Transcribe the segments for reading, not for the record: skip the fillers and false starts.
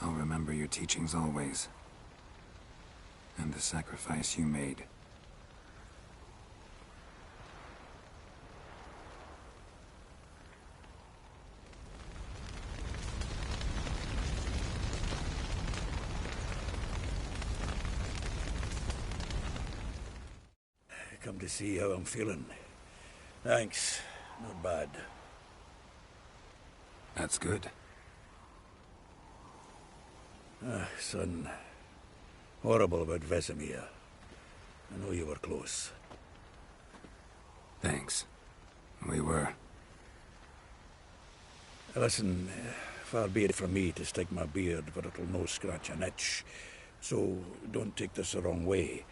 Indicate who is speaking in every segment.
Speaker 1: I'll remember your teachings always. And the sacrifice you made.
Speaker 2: Come to see how I'm feeling. Thanks. Not bad.
Speaker 1: That's good.
Speaker 2: Son. Horrible about Vesemir. I know you were close.
Speaker 1: Thanks. We were.
Speaker 2: Listen, far be it from me to stick my beard, but it'll no scratch an itch. So don't take this the wrong way.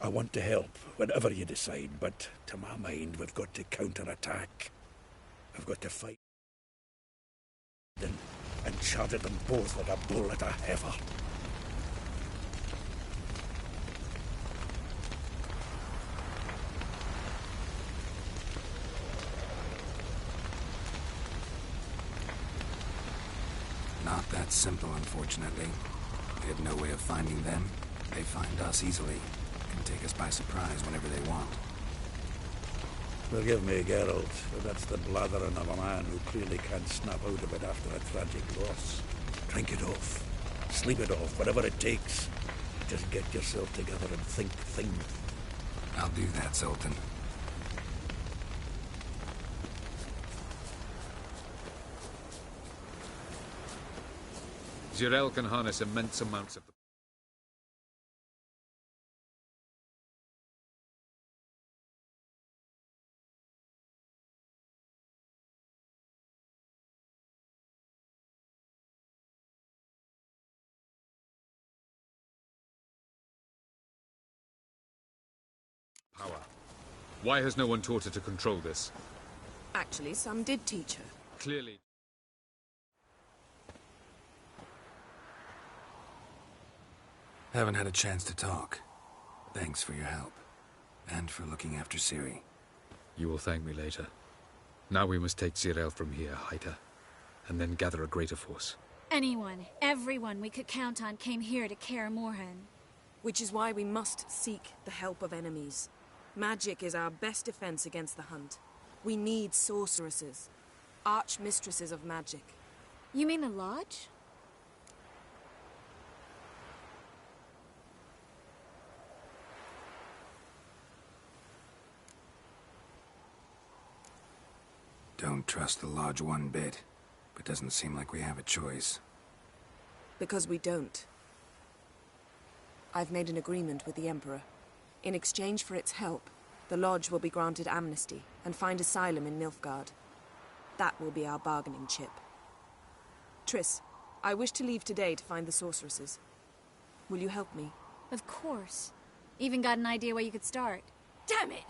Speaker 2: I want to help, whatever you decide, but to my mind, we've got to counterattack. I've got to fight and charge at them both like a bull at a heifer.
Speaker 1: Not that simple, unfortunately. We have no way of finding them. They find us easily. Can take us by surprise whenever they want.
Speaker 2: Forgive me, Geralt, but that's the blathering of a man who clearly can't snap out of it after a tragic loss. Drink it off. Sleep it off, whatever it takes. Just get yourself together and think things.
Speaker 1: I'll do that, Sultan.
Speaker 3: Zirael can harness immense amounts of the power. Why has no one taught her to control this?
Speaker 4: Actually, some did teach her.
Speaker 3: Clearly.
Speaker 1: Haven't had a chance to talk. Thanks for your help. And for looking after Ciri.
Speaker 3: You will thank me later. Now we must take Zirael from here, hide her, and then gather a greater force.
Speaker 5: Anyone, everyone we could count on came here to Kaer Morhen.
Speaker 4: Which is why we must seek the help of enemies. Magic is our best defense against the hunt. We need sorceresses. Archmistresses of magic.
Speaker 5: You mean the Lodge?
Speaker 1: Don't trust the Lodge one bit, but doesn't seem like we have a choice.
Speaker 4: Because we don't. I've made an agreement with the Emperor. In exchange for its help, the Lodge will be granted amnesty and find asylum in Nilfgaard. That will be our bargaining chip. Triss, I wish to leave today to find the sorceresses. Will you help me?
Speaker 5: Of course. Even got an idea where you could start.
Speaker 6: Damn it!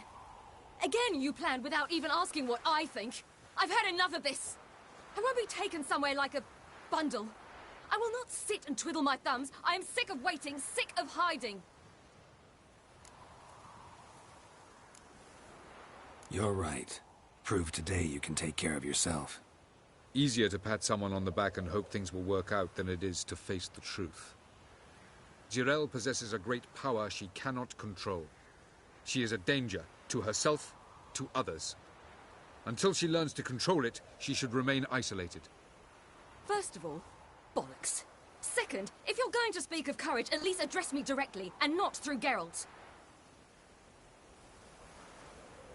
Speaker 6: Again you planned without even asking what I think. I've had enough of this. I won't be taken somewhere like a bundle. I will not sit and twiddle my thumbs. I am sick of waiting, sick of hiding.
Speaker 1: You're right. Prove today you can take care of yourself.
Speaker 3: Easier to pat someone on the back and hope things will work out than it is to face the truth. Zirael possesses a great power she cannot control. She is a danger to herself, to others. Until she learns to control it, she should remain isolated.
Speaker 6: First of all, bollocks. Second, if you're going to speak of courage, at least address me directly, and not through Geralt.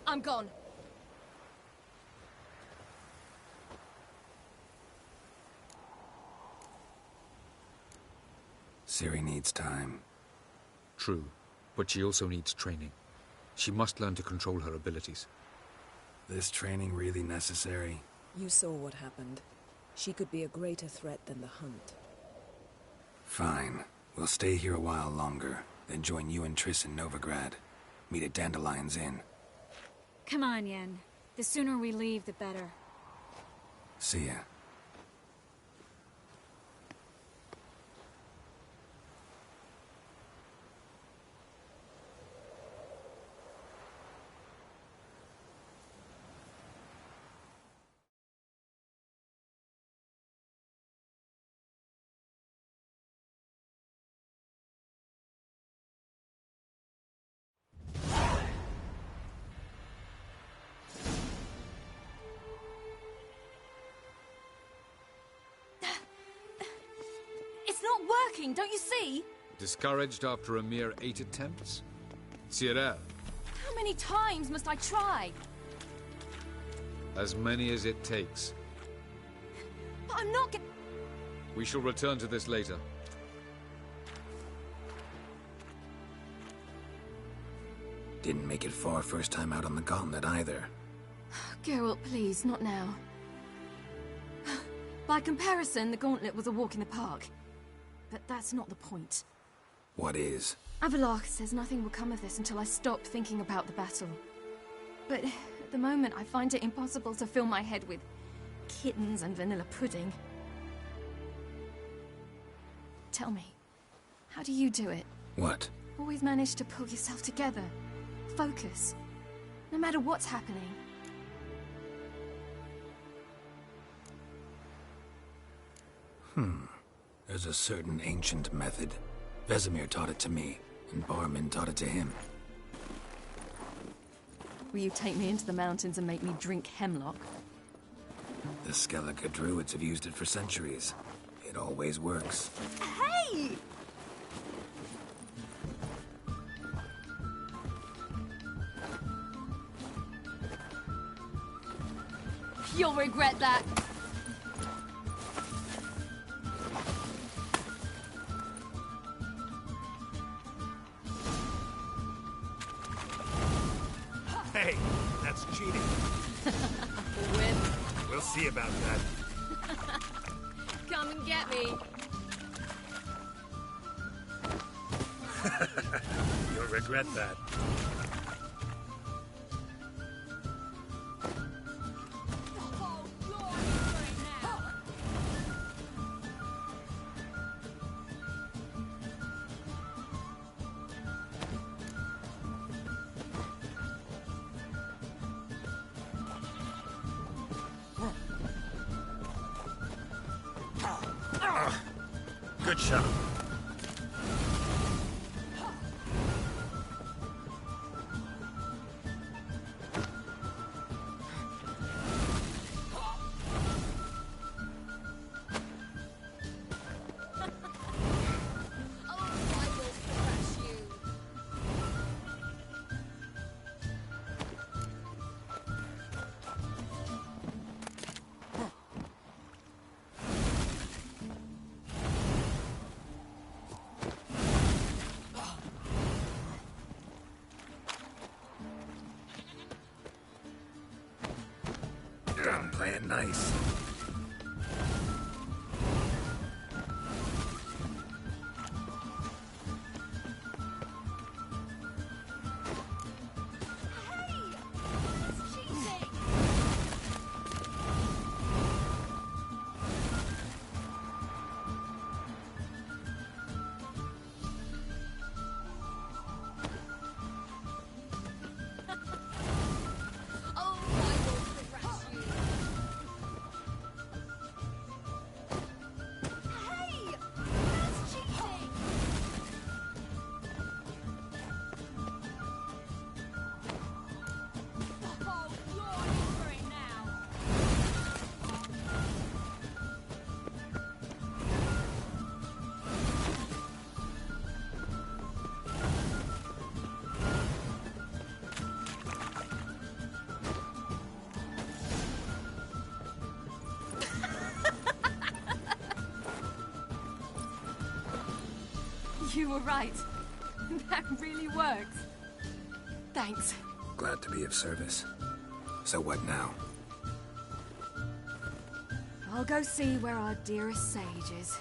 Speaker 6: I'm gone.
Speaker 1: Ciri needs time.
Speaker 3: True, but she also needs training. She must learn to control her abilities.
Speaker 1: This training really necessary?
Speaker 4: You saw what happened. She could be a greater threat than the hunt.
Speaker 1: Fine. We'll stay here a while longer, then join you and Triss in Novigrad. Meet at Dandelion's Inn.
Speaker 5: Come on, Yen. The sooner we leave, the better.
Speaker 1: See ya.
Speaker 6: working, don't you see?
Speaker 3: Discouraged after a mere 8 attempts? Cyril,
Speaker 6: How many times must I try?
Speaker 3: as many as it takes.
Speaker 6: But I'm not
Speaker 3: We shall return to this later.
Speaker 1: Didn't make it far first time out on the gauntlet either.
Speaker 6: Geralt, please, not now. By comparison, the gauntlet was a walk in the park. But that's not the point.
Speaker 1: What is?
Speaker 6: Avallac'h says nothing will come of this until I stop thinking about the battle. But at the moment, I find it impossible to fill my head with kittens and vanilla pudding. Tell me, how do you do it?
Speaker 1: What?
Speaker 6: Always manage to pull yourself together. Focus. No matter what's happening.
Speaker 1: There's a certain ancient method. Vesemir taught it to me, and Barman taught it to him.
Speaker 6: Will you take me into the mountains and make me drink hemlock?
Speaker 1: The Skellige druids have used it for centuries. It always works.
Speaker 6: Hey! You'll regret that.
Speaker 2: Hey, that's cheating.
Speaker 6: Whip.
Speaker 2: We'll see about that.
Speaker 6: Come and get me.
Speaker 2: You'll regret that. Good shot.
Speaker 1: I'm playing nice.
Speaker 6: You were right. That really works. Thanks.
Speaker 1: Glad to be of service. So what now?
Speaker 6: I'll go see where our dearest sage is.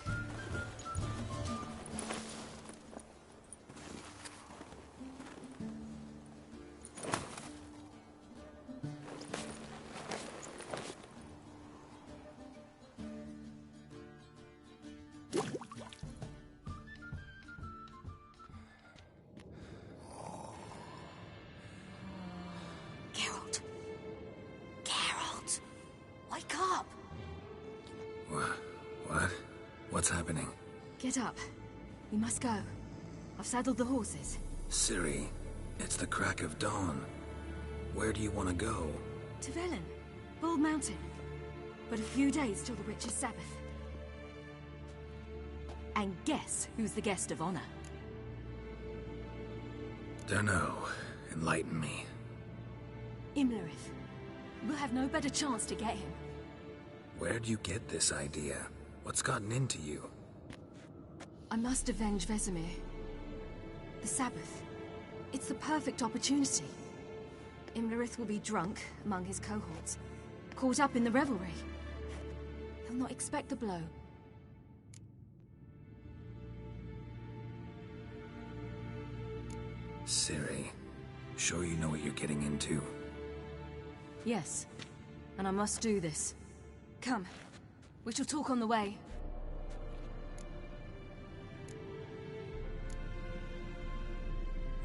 Speaker 6: Geralt. Geralt! Wake up!
Speaker 1: What? What's happening?
Speaker 6: Get up. We must go. I've saddled the horses.
Speaker 1: Ciri, it's the crack of dawn. Where do you want to go?
Speaker 6: To Velen. Bald Mountain. But a few days till the Witch's Sabbath. And guess who's the guest of honor?
Speaker 1: Dunno. Enlighten me.
Speaker 6: Imlerith. We'll have no better chance to get him.
Speaker 1: Where'd you get this idea? What's gotten into you?
Speaker 6: I must avenge Vesemir. The Sabbath. It's the perfect opportunity. Imlerith will be drunk among his cohorts, caught up in the revelry. He'll not expect the blow.
Speaker 1: Ciri, sure you know what you're getting into?
Speaker 6: Yes, and I must do this. Come, we shall talk on the way.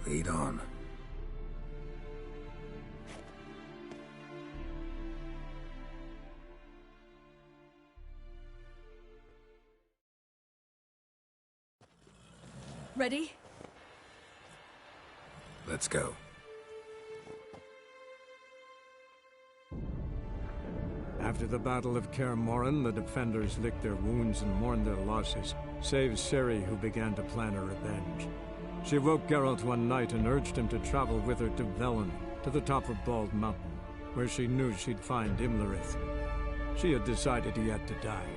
Speaker 1: Lead on.
Speaker 6: Ready?
Speaker 1: Let's go.
Speaker 7: After the Battle of Kaer Morhen, the defenders licked their wounds and mourned their losses, save Ciri, who began to plan a revenge. She woke Geralt one night and urged him to travel with her to Velen, to the top of Bald Mountain, where she knew she'd find Imlerith. She had decided he had to die.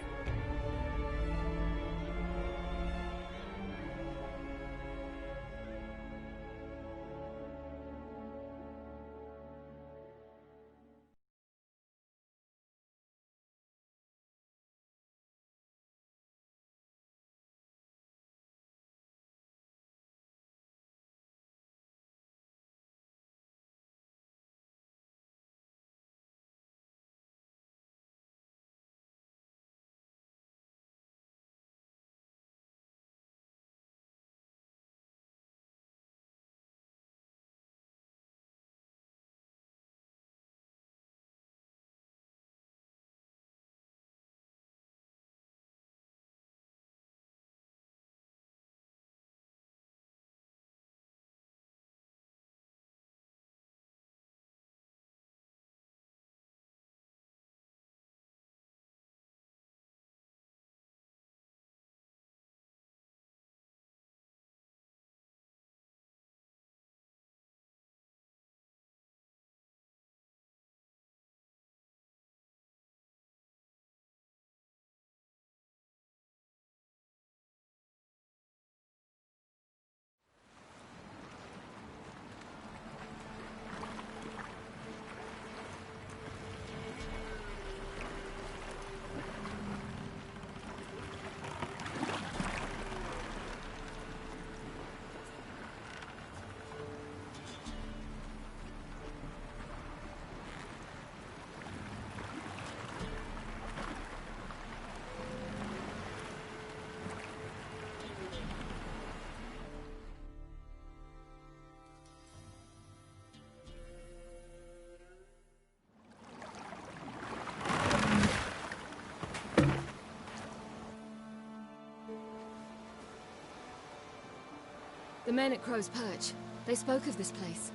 Speaker 6: The men at Crow's Perch, they spoke of this place.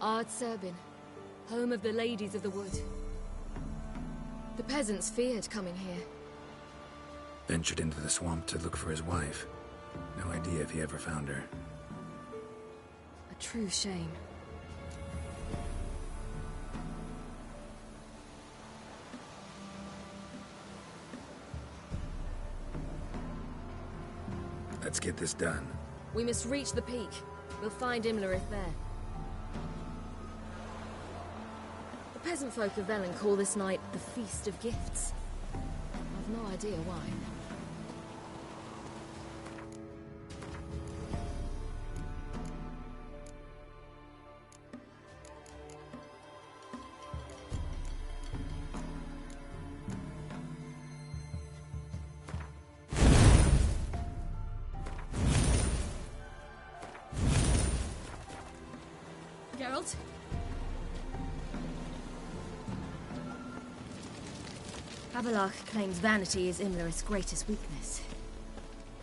Speaker 6: Ard Serbin, home of the Ladies of the Wood. The peasants feared coming here.
Speaker 1: Ventured into the swamp to look for his wife. No idea if he ever found her.
Speaker 6: A true shame.
Speaker 1: Let's get this done.
Speaker 6: We must reach the peak. We'll find Imlerith there. The peasant folk of Velen call this night the Feast of Gifts. I've no idea why. Geralt? Abelard claims vanity is Imlerith's greatest weakness.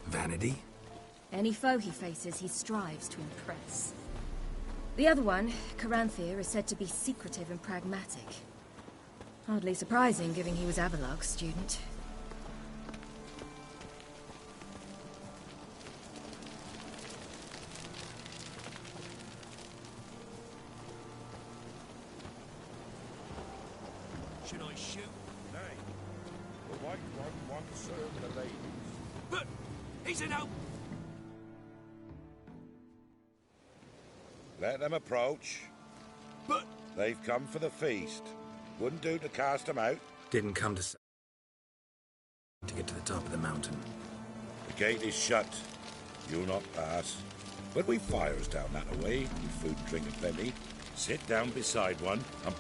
Speaker 1: Vanity?
Speaker 6: Any foe he faces, he strives to impress. The other one, Caranthir, is said to be secretive and pragmatic. Hardly surprising, given he was Abelard's student.
Speaker 8: Should I shoot?
Speaker 2: Nay, the white one wants to serve the ladies.
Speaker 8: But he's an out.
Speaker 2: Let them approach.
Speaker 8: But
Speaker 2: They've come for the feast. Wouldn't do to cast them out.
Speaker 1: Didn't come to get to the top of the mountain.
Speaker 2: The gate is shut. You'll not pass. But we've fires down that way, with food and drink aplenty. Sit down beside one and...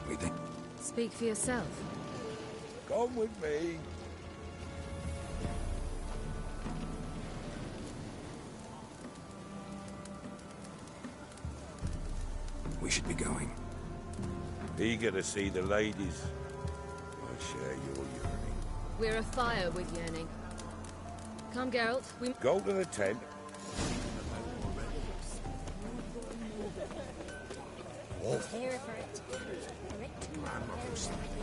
Speaker 1: We think
Speaker 6: Speak for yourself.
Speaker 2: Come with me.
Speaker 1: we should be going.
Speaker 2: Eager to see the ladies. I share your yearning.
Speaker 6: We're afire with yearning. Come, Geralt. We...
Speaker 2: Go to the tent.
Speaker 8: grandmother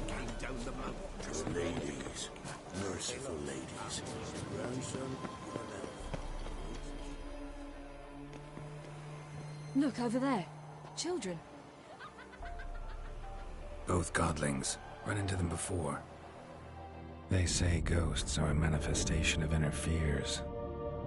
Speaker 8: came down the mountain.
Speaker 2: Ladies. Merciful ladies. Grandson,
Speaker 6: Look, over there. Children.
Speaker 1: Both godlings. Run into them before. They say ghosts are a manifestation of inner fears.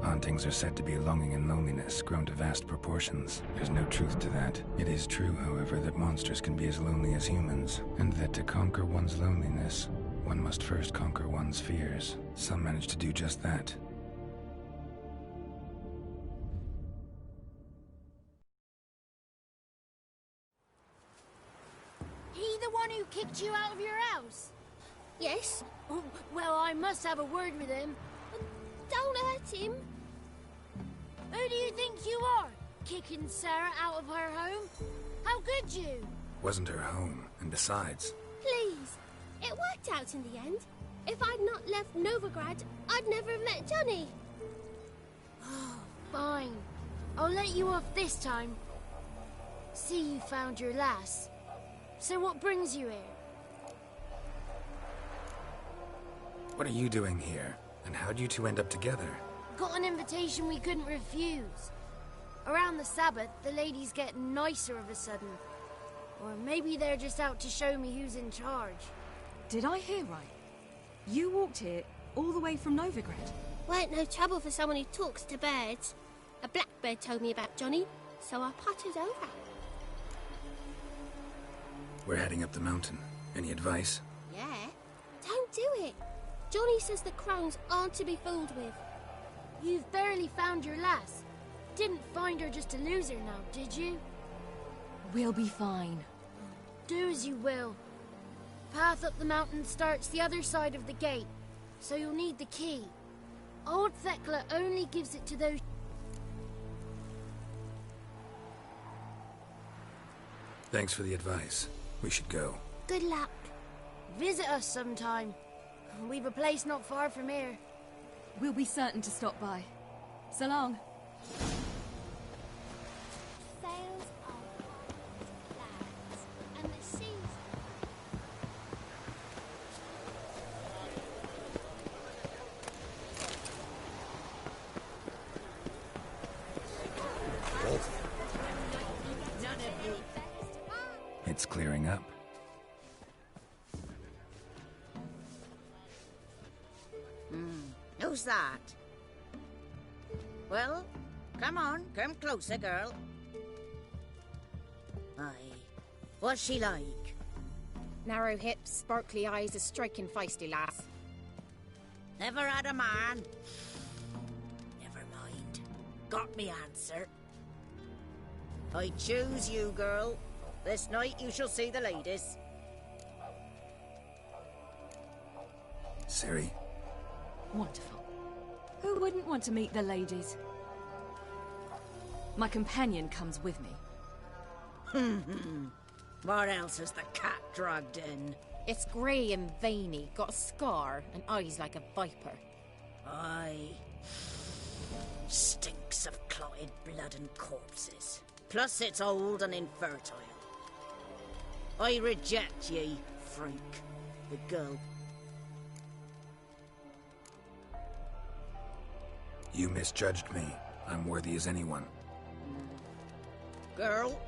Speaker 1: Hauntings are said to be longing and loneliness grown to vast proportions. There's no truth to that. It is true, however, that monsters can be as lonely as humans, and that to conquer one's loneliness, one must first conquer one's fears. Some manage to do just that.
Speaker 9: He the one who kicked you out of your house?
Speaker 10: Yes.
Speaker 9: Oh, well, I must have a word with him.
Speaker 10: Don't hurt him.
Speaker 9: Who do you think you are? Kicking Sarah out of her home? How could you?
Speaker 1: Wasn't her home, and besides...
Speaker 10: Please. It worked out in the end. If I'd not left Novigrad, I'd never have met Johnny.
Speaker 9: Oh, fine. I'll let you off this time. See, you found your lass. So what brings you here?
Speaker 1: What are you doing here? And how'd you two end up together?
Speaker 9: Got an invitation we couldn't refuse. Around the Sabbath, the ladies get nicer of a sudden. Or maybe they're just out to show me who's in charge.
Speaker 4: Did I hear right? You walked here all the way from Novigrad?
Speaker 10: Weren't no trouble for someone who talks to birds. A blackbird told me about Johnny, so I pottered over.
Speaker 1: We're heading up the mountain. Any advice?
Speaker 10: Yeah? Don't do it. Johnny says the crones aren't to be fooled with.
Speaker 9: You've barely found your lass. Didn't find her just to lose her now, did you?
Speaker 6: We'll be fine.
Speaker 9: Do as you will. Path up the mountain starts the other side of the gate, so you'll need the key. Old Thekla only gives it to those...
Speaker 1: Thanks for the advice. We should go.
Speaker 10: Good luck.
Speaker 9: Visit us sometime. We've a place not far from here.
Speaker 6: We'll be certain to stop by. So long.
Speaker 10: Sails are clouds, and the seas...
Speaker 1: It's clearing up.
Speaker 11: Who's that? Well, come on, come closer, girl. Aye. What's she like?
Speaker 12: Narrow hips, sparkly eyes, a striking feisty lass.
Speaker 11: Never had a man. Never mind. Got me answer. I choose you, girl. This night you shall see the ladies.
Speaker 1: Ciri.
Speaker 6: Wonderful. Who wouldn't want to meet the ladies? My companion comes with me.
Speaker 11: What else has the cat dragged in?
Speaker 12: It's grey and veiny, got a scar, and eyes like a viper.
Speaker 11: Aye. Stinks of clotted blood and corpses. Plus it's old and infertile. I reject ye, freak. The girl.
Speaker 1: You misjudged me. I'm worthy as anyone.
Speaker 11: Girl?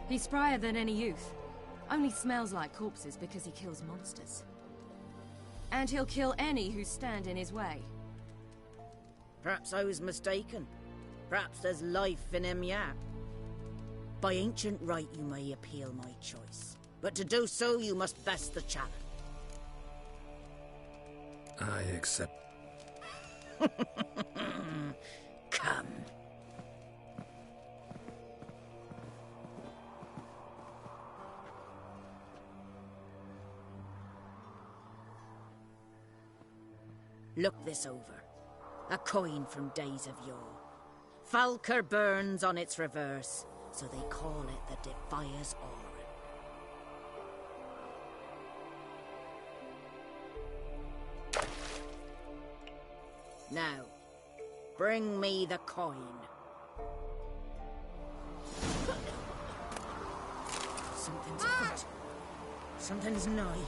Speaker 6: He's sprier than any youth. Only smells like corpses because he kills monsters. And he'll kill any who stand in his way.
Speaker 11: Perhaps I was mistaken. Perhaps there's life in him yet. By ancient right you may appeal my choice. But to do so you must best the challenge.
Speaker 1: I accept.
Speaker 11: Come. Look this over. A coin from days of yore. Falker burns on its reverse, so they call it the Defier's Aura. Now, bring me the coin. Something's afoot. Something's nigh.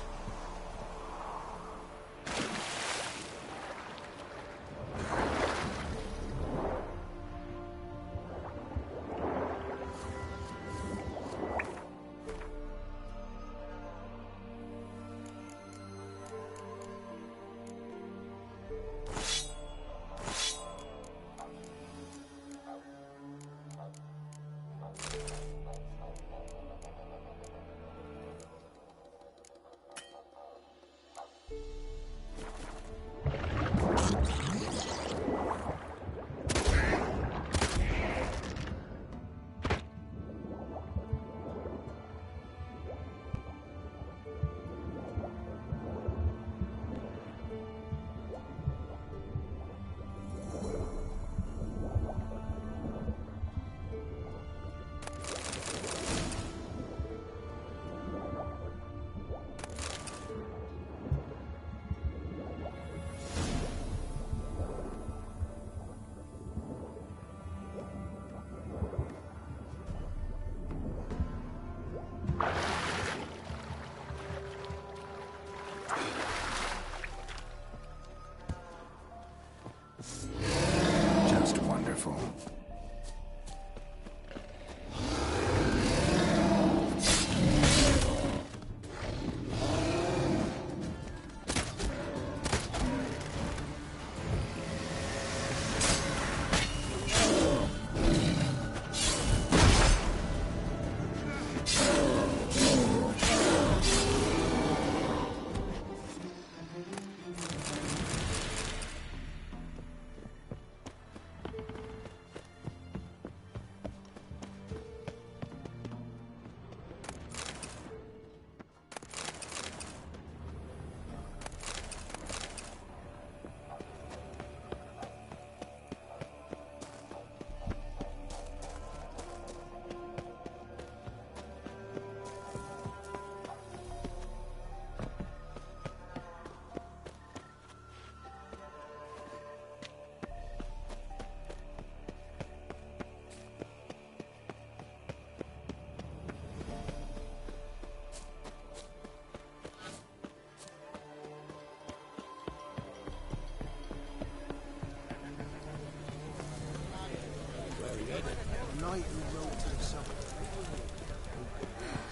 Speaker 1: Just wonderful.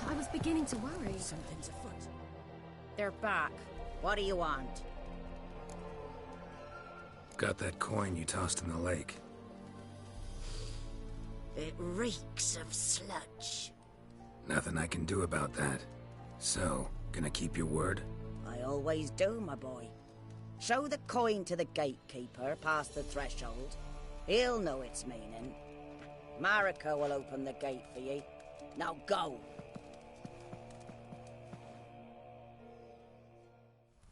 Speaker 6: I was beginning to worry.
Speaker 11: Something's afoot. They're back. What do you want?
Speaker 1: Got that coin you tossed in the lake.
Speaker 11: It reeks of sludge.
Speaker 1: Nothing I can do about that. So, gonna keep your word?
Speaker 11: I always do, my boy. Show the coin to the gatekeeper past the threshold. He'll know its meaning. Marika will open the gate for ye. Now go!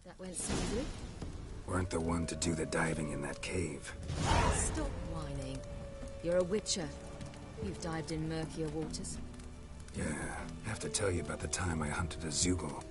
Speaker 6: That went smoothly.
Speaker 1: Weren't the one to do the diving in that cave.
Speaker 6: Stop whining. You're a witcher. You've dived in murkier waters.
Speaker 1: Yeah, have to tell you about the time I hunted a Zugel.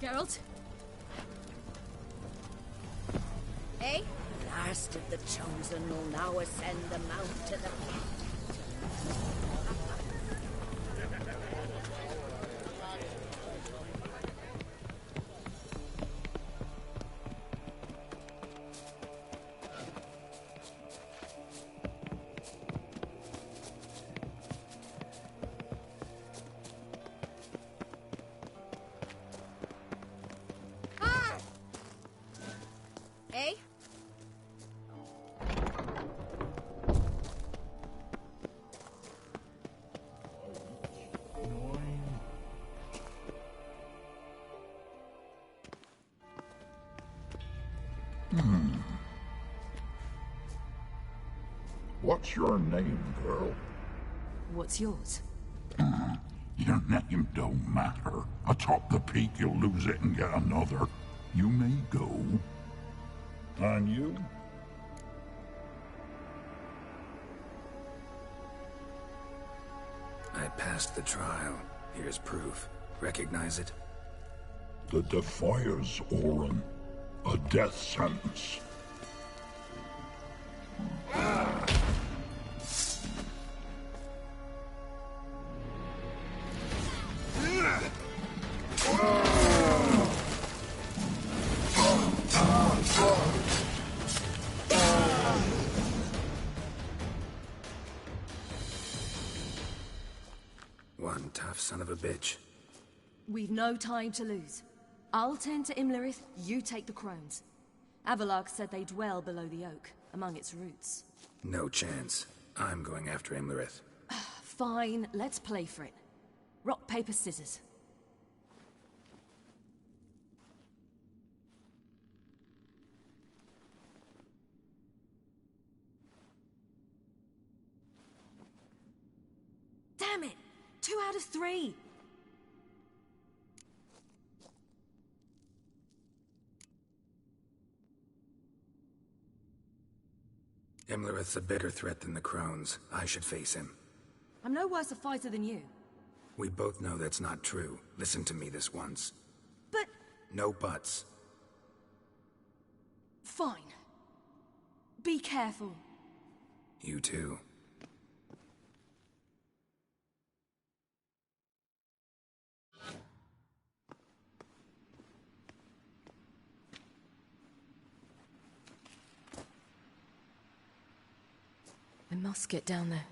Speaker 6: Geralt?
Speaker 11: Eh? The last of the chosen will now ascend the mount to the Eh?
Speaker 13: What's your name, girl?
Speaker 6: What's yours?
Speaker 13: Your name don't matter. Atop the peak, you'll lose it and get another. You may go. And you?
Speaker 1: I passed the trial. Here's proof. Recognize it?
Speaker 13: The Defier's Orin. A death sentence.
Speaker 1: One tough son of a bitch.
Speaker 6: We've no time to lose. I'll tend to Imlerith, you take the crones. Avalok said they dwell below the oak, among its roots.
Speaker 1: No chance. I'm going after Imlerith.
Speaker 6: Fine, let's play for it. Rock, paper, scissors. Damn it! 2 out of 3!
Speaker 1: Imlerith's a bigger threat than the crones. I should face him.
Speaker 6: I'm no worse a fighter than you.
Speaker 1: We both know that's not true. Listen to me this once.
Speaker 6: But...
Speaker 1: No buts.
Speaker 6: Fine. Be careful.
Speaker 1: You too.
Speaker 6: I must get down there.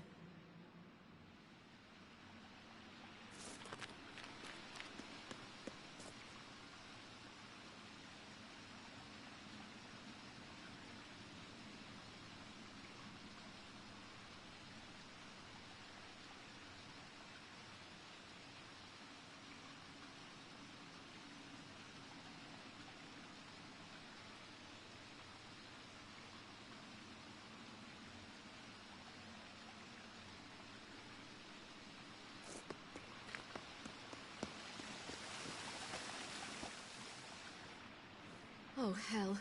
Speaker 6: Oh, hell.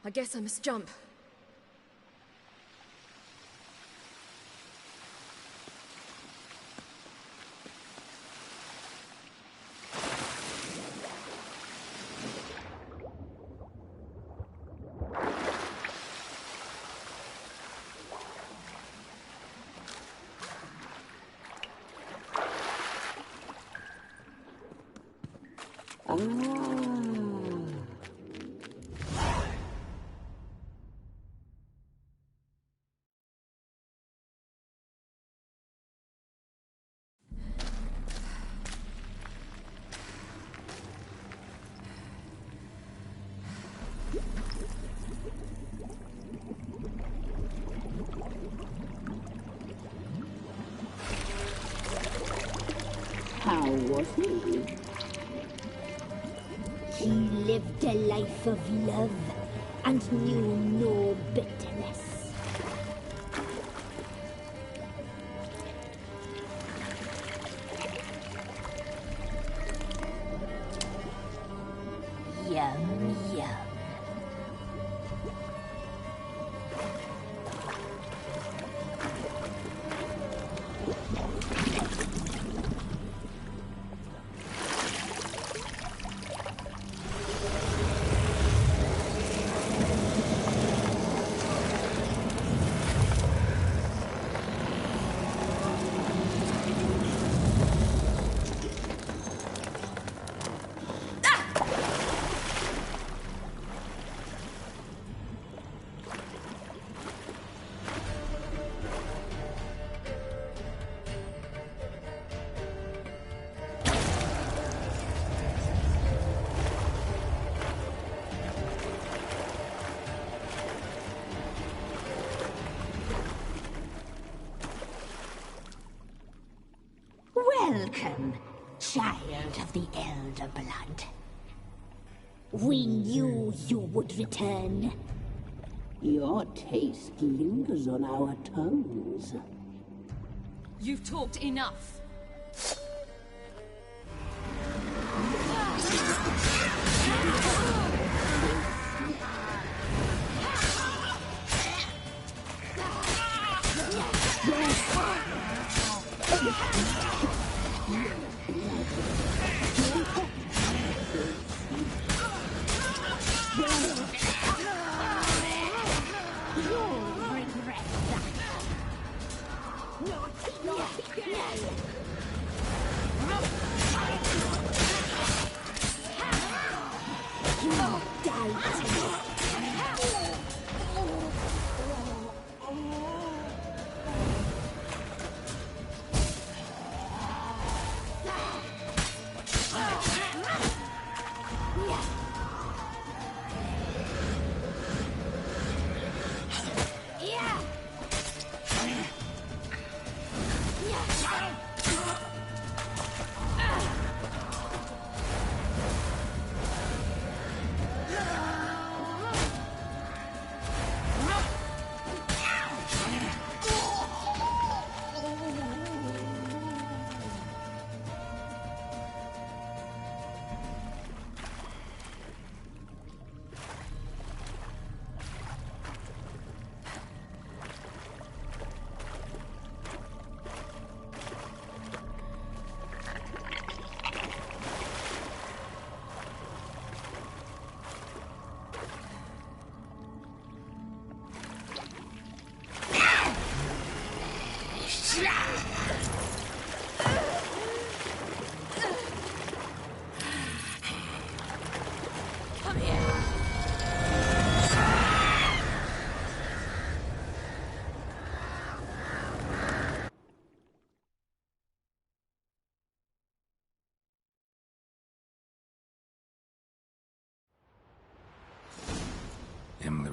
Speaker 6: I guess I must jump.
Speaker 14: How was he? He lived a life of love and knew no bitterness. Yum, yum. Welcome, child of the Elder Blood. We knew you would return.
Speaker 15: Your taste lingers on our tongues.
Speaker 6: You've talked enough.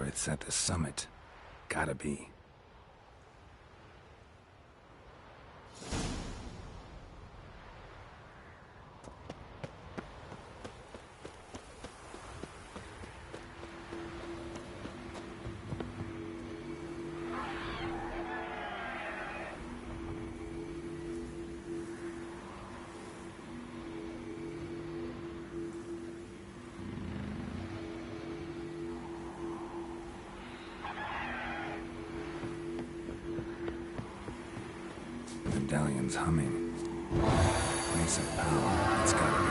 Speaker 1: It's at the summit. Gotta be. Medallion's humming. Place of power. It's gotta be.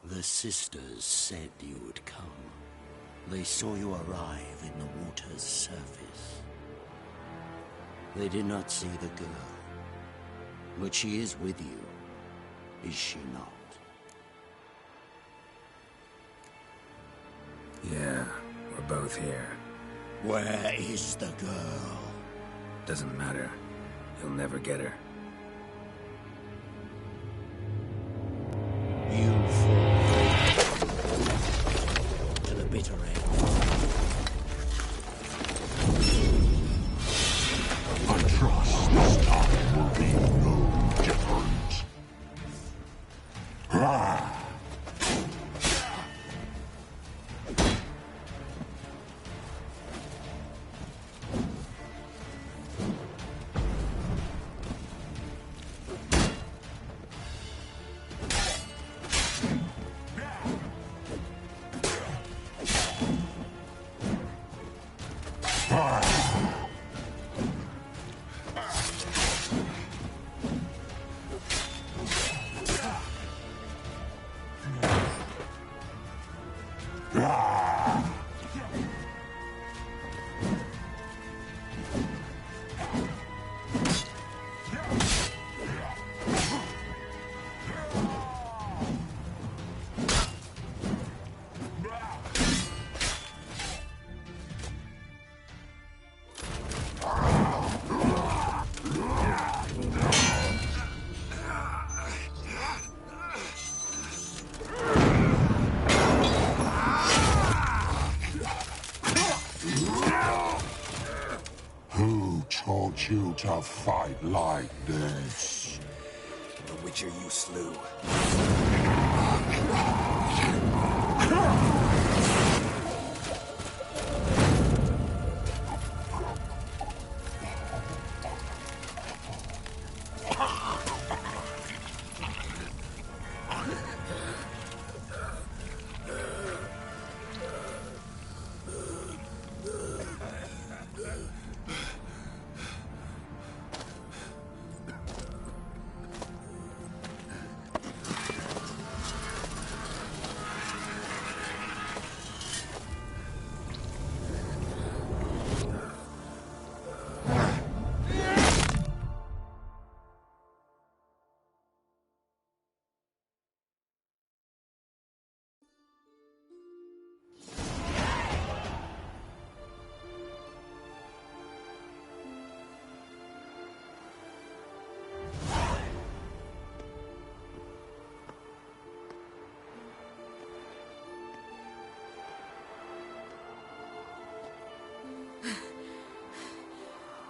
Speaker 16: The sisters said you would come. They saw you arrive in the water's surface. They did not see the girl. But she is with you, is she not?
Speaker 1: Yeah, we're both here.
Speaker 16: Where is the girl?
Speaker 1: Doesn't matter. You'll never get her.
Speaker 16: You fall to the bitter end.
Speaker 13: I trust this time will be no different. Ah! teach you to fight like this.
Speaker 8: The Witcher you slew.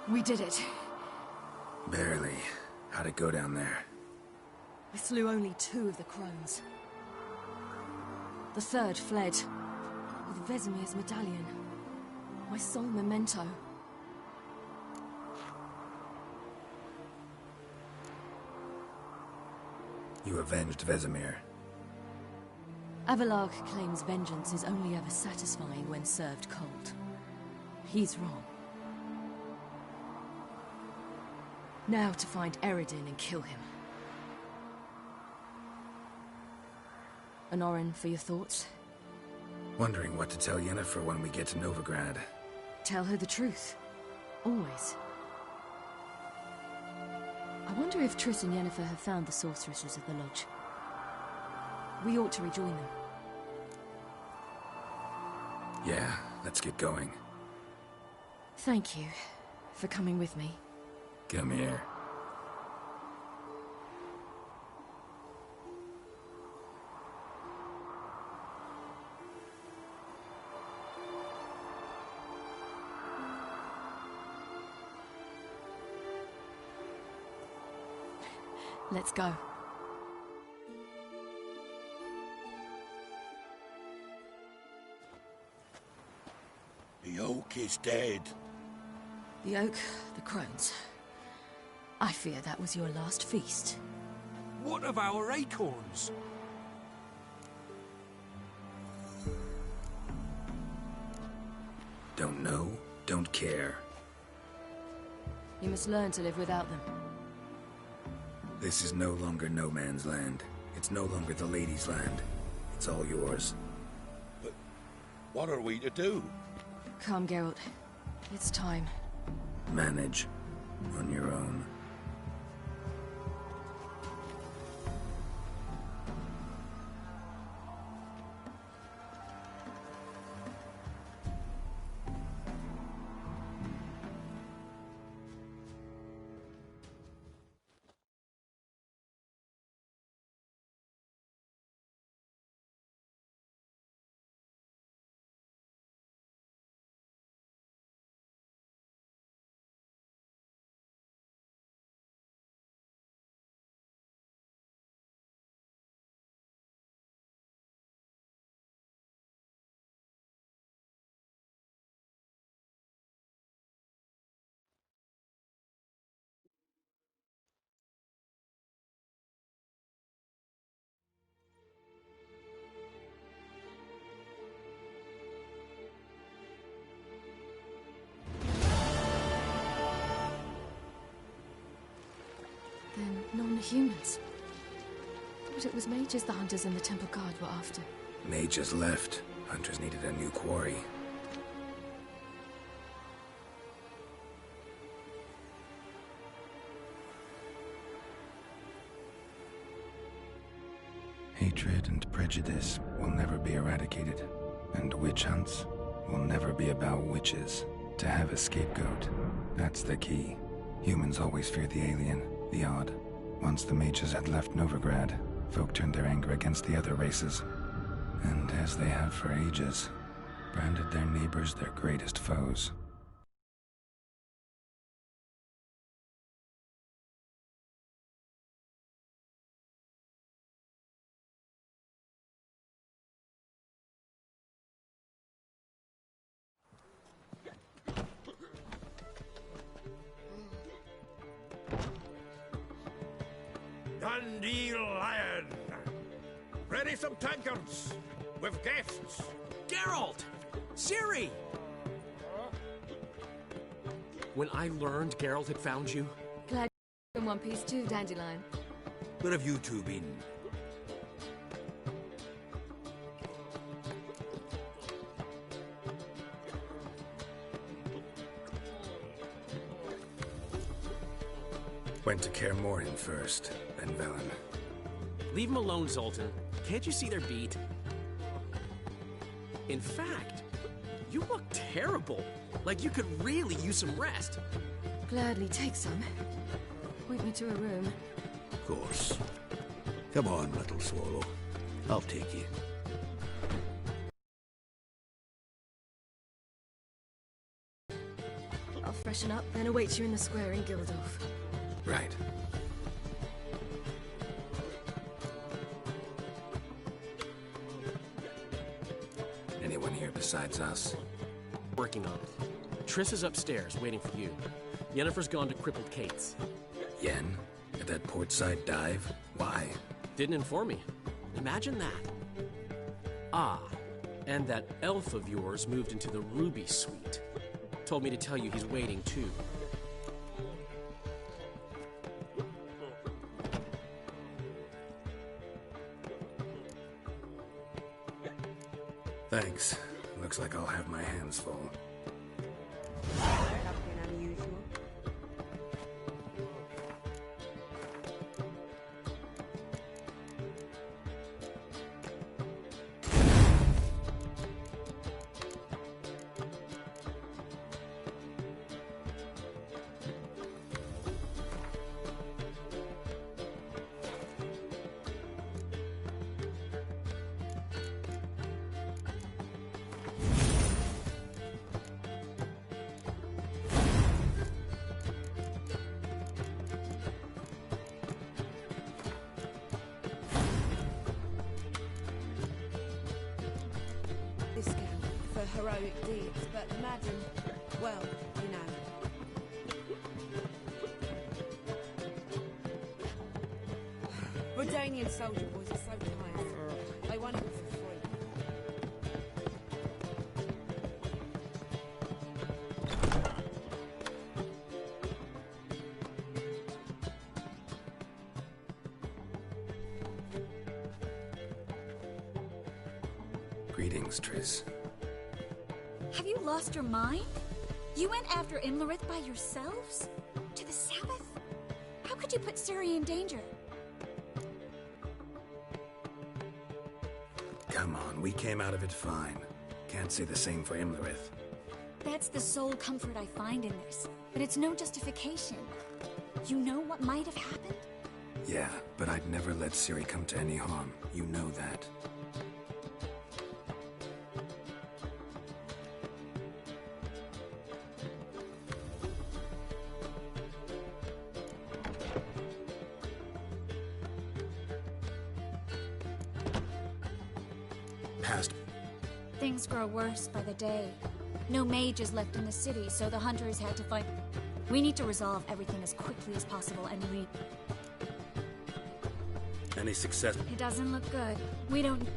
Speaker 6: We did it.
Speaker 1: Barely. How'd it go down there?
Speaker 6: We slew only 2 of the crones. The 3rd fled, with Vesemir's medallion. My sole memento.
Speaker 1: You avenged Vesemir.
Speaker 6: Avalark claims vengeance is only ever satisfying when served cold. He's wrong. Now to find Eredin and kill him. Honorin, for your thoughts?
Speaker 1: Wondering what to tell Yennefer when we get to Novigrad.
Speaker 6: Tell her the truth. Always. I wonder if Triss and Yennefer have found the sorceresses at the lodge. We ought to rejoin them.
Speaker 1: Yeah, let's get going.
Speaker 6: Thank you for coming with me.
Speaker 1: Come here.
Speaker 6: Let's go.
Speaker 2: The oak is dead.
Speaker 6: The oak, the crones. I fear that was your last feast.
Speaker 8: What of our acorns?
Speaker 1: Don't know, don't care.
Speaker 6: You must learn to live without them.
Speaker 1: This is no longer no man's land. It's no longer the lady's land. It's all yours.
Speaker 2: But what are we to do?
Speaker 6: Come, Geralt. It's time.
Speaker 1: Manage. On your own.
Speaker 6: Then non-humans. Thought it was mages the hunters and the Temple Guard were after.
Speaker 1: Mages left. Hunters needed a new quarry. Hatred and prejudice will never be eradicated, and witch hunts will never be about witches. To have a scapegoat, that's the key. Humans always fear the alien, the odd. Once the mages had left Novigrad, folk turned their anger against the other races, and as they have for ages, branded their neighbors their greatest foes.
Speaker 2: Bandy Lion! Ready some tankards! With guests!
Speaker 17: Geralt! Ciri! When I learned Geralt had found you...
Speaker 6: Glad you're in one piece too, Dandelion.
Speaker 2: Where have you two been?
Speaker 1: Went to Kaer Morhen first, then Velen.
Speaker 17: Leave him alone, Zoltan. Can't you see they're beat? In fact, you look terrible. Like you could really use some rest.
Speaker 6: Gladly take some. Point me to a room.
Speaker 2: Of course. Come on, little swallow. I'll take you.
Speaker 6: I'll freshen up, then await you in the square in Gildorf.
Speaker 1: Right. Anyone here besides us?
Speaker 17: Working on it. Triss is upstairs, waiting for you. Yennefer's gone to crippled Kate's.
Speaker 1: Yen? At that portside dive? Why?
Speaker 17: Didn't inform me. Imagine that. Ah, and that elf of yours moved into the Ruby Suite. Told me to tell you he's waiting too.
Speaker 1: Thanks. Looks like I'll have my hands full.
Speaker 4: Heroic deeds, but madam, well, you know. Redanian soldier boys are so tired. They want it for free.
Speaker 1: Greetings, Triss.
Speaker 5: Have you lost your mind? You went after Imlerith by yourselves? To the Sabbath? How could you put Ciri in danger?
Speaker 1: Come on, we came out of it fine. Can't say the same for Imlerith.
Speaker 5: That's the sole comfort I find in this. But it's no justification. You know what might have happened?
Speaker 1: Yeah, but I'd never let Ciri come to any harm. You know that.
Speaker 5: Things grow worse by the day. No mages left in the city, so the hunters had to fight. We need to resolve everything as quickly as possible and
Speaker 1: Any success?
Speaker 5: It doesn't look good. We don't...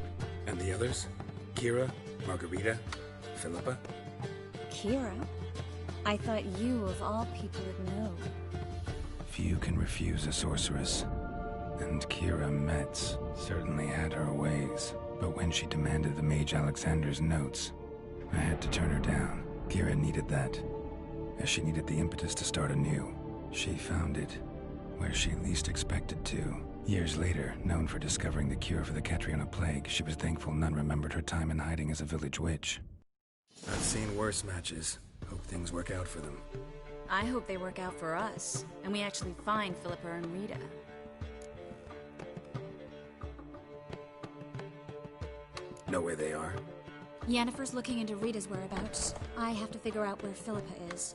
Speaker 1: And the others? Kira? Margarita? Philippa?
Speaker 5: Kira? I thought you, of all people, would know.
Speaker 1: Few can refuse a sorceress. And Kira Metz certainly had her ways. But when she demanded the Mage Alexander's notes, I had to turn her down. Kira needed that, as she needed the impetus to start anew. She found it where she least expected to. Years later, known for discovering the cure for the Catriona plague, she was thankful none remembered her time in hiding as a village witch. I've seen worse matches. Hope things work out for them.
Speaker 5: I hope they work out for us, and we actually find Philippa and Rita.
Speaker 1: Know where they are?
Speaker 5: Yennefer's looking into Rita's whereabouts. I have to figure out where Philippa is.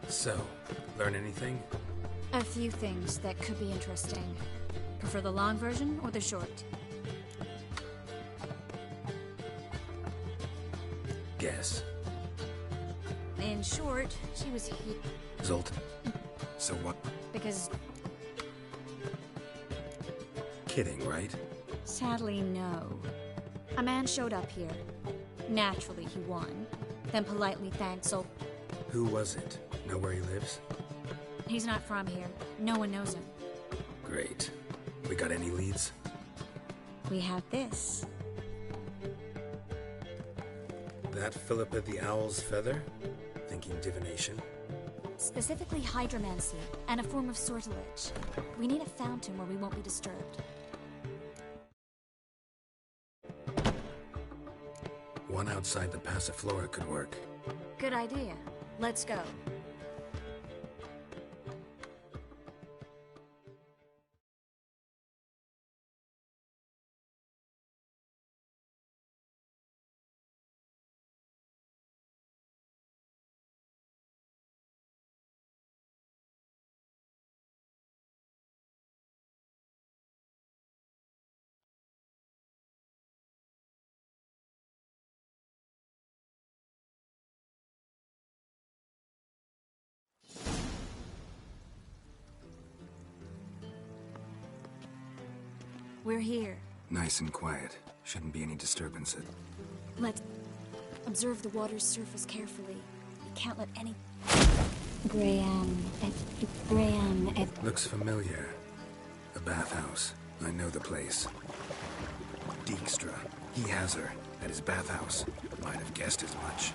Speaker 1: So, learn anything?
Speaker 5: A few things that could be interesting. Prefer the long version or the short?
Speaker 1: Guess.
Speaker 5: In short, she was here.
Speaker 1: Zolt. So what?
Speaker 5: Because...
Speaker 1: Kidding, right?
Speaker 5: Sadly, no. A man showed up here. Naturally, he won. Then politely thanked Zolt.
Speaker 1: Who was it? Know where he lives?
Speaker 5: He's not from here. No one knows him.
Speaker 1: Great. We got any leads?
Speaker 5: We have this.
Speaker 1: That Philippa the Owl's feather? Thinking divination?
Speaker 5: Specifically hydromancy, and a form of sortilege. We need a fountain where we won't be disturbed.
Speaker 1: One outside the Passiflora could work.
Speaker 5: Good idea. Let's go. We're here.
Speaker 1: Nice and quiet. Shouldn't be any disturbances.
Speaker 5: Let's observe the water's surface carefully. We can't let any...
Speaker 14: Graham...
Speaker 1: Looks familiar. The bathhouse. I know the place. Dijkstra. He has her. At his bathhouse. Might have guessed as much.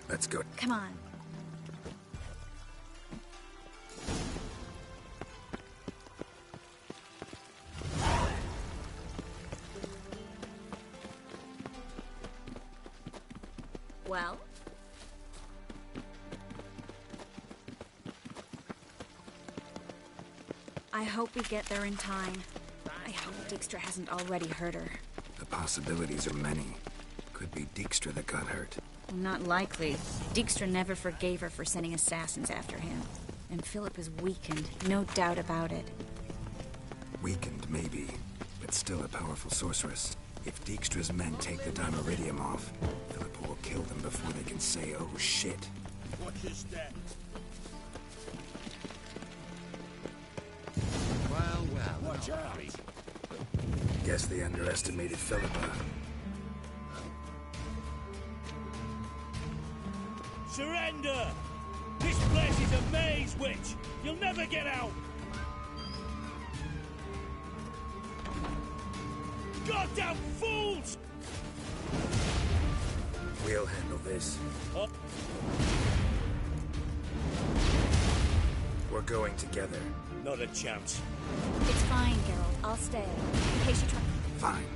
Speaker 1: Let's go.
Speaker 5: Come on. Well? I hope we get there in time. I hope Dijkstra hasn't already hurt her.
Speaker 1: The possibilities are many. Could be Dijkstra that got hurt.
Speaker 5: Not likely. Dijkstra never forgave her for sending assassins after him. And Philip is weakened, no doubt about it.
Speaker 1: Weakened, maybe, but still a powerful sorceress. If Dijkstra's men take the Dimeridium off, Philippa will kill them before they can say, oh shit.
Speaker 2: What is that?
Speaker 3: Well, well.
Speaker 2: Watch out.
Speaker 1: Guess they underestimated Philippa.
Speaker 2: Surrender! This place is a maze, witch! You'll never get out! Goddamn fools!
Speaker 1: We'll handle this.
Speaker 2: Oh.
Speaker 1: We're We're going together.
Speaker 2: Not a chance.
Speaker 5: It's fine, Geralt. I'll stay. In case you try...
Speaker 1: Fine.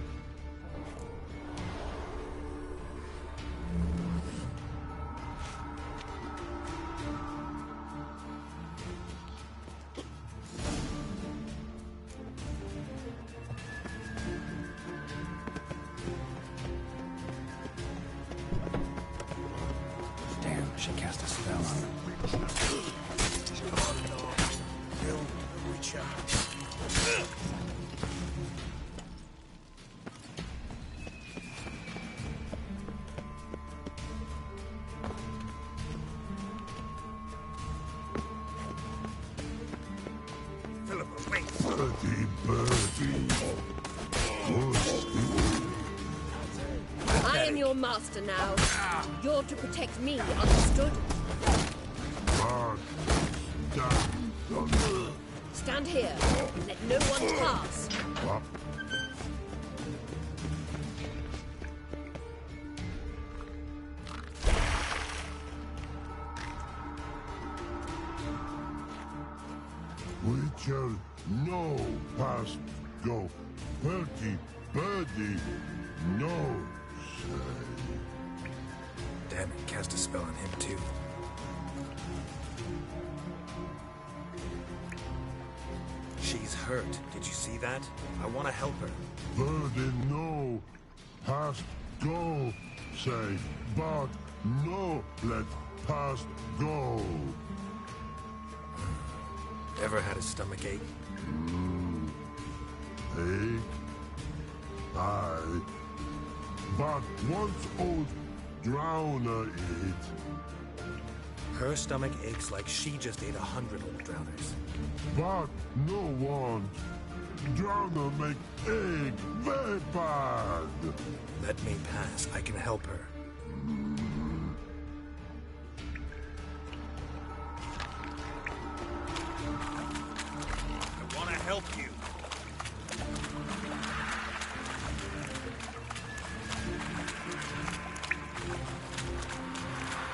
Speaker 1: Damn, she cast a spell on him.
Speaker 6: I am your master now. You're to protect me, understood? Stand here and let no one pass.
Speaker 13: Witcher, no past go. Perky, birdie, no say.
Speaker 1: Damn it, cast a spell on him too. She's hurt. Did you see that? I want to help her.
Speaker 13: Birdie, no past go say. But no let past go.
Speaker 1: Ever had a stomach ache?
Speaker 13: Ache? Aye. But once old drowner eat.
Speaker 1: Her stomach aches like she just ate 100 old drowners.
Speaker 13: But no one. Drowner make ache very bad.
Speaker 1: Let me pass. I can help her.
Speaker 8: I want to help you.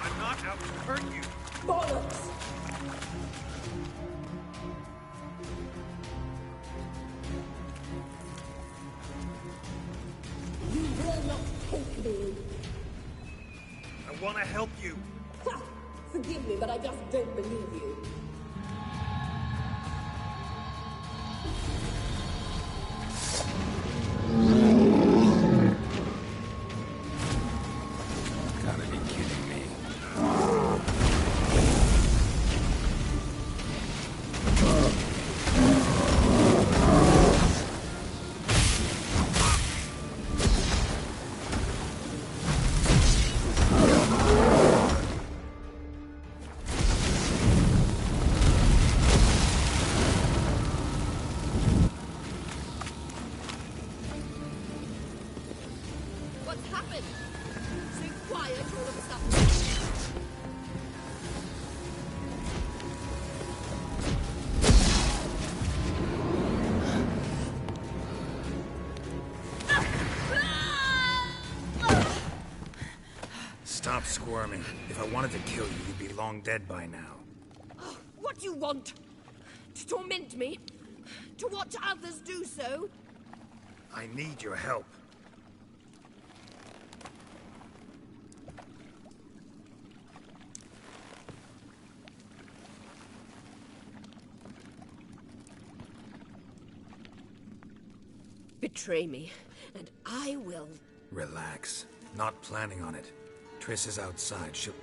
Speaker 8: I'm not out to hurt you.
Speaker 6: Bollocks!
Speaker 14: You will not take me.
Speaker 8: I want to help you.
Speaker 6: Ha! Forgive me, but I just don't believe you.
Speaker 1: Gotta be kidding me.
Speaker 6: What's happened? So quiet all of a sudden.
Speaker 1: Stop squirming. If I wanted to kill you, you'd be long dead by now.
Speaker 6: What do you want? To torment me? To watch others do so?
Speaker 1: I need your help.
Speaker 6: Betray me, and I will.
Speaker 1: Relax. Not planning on it. Triss is outside. She'll...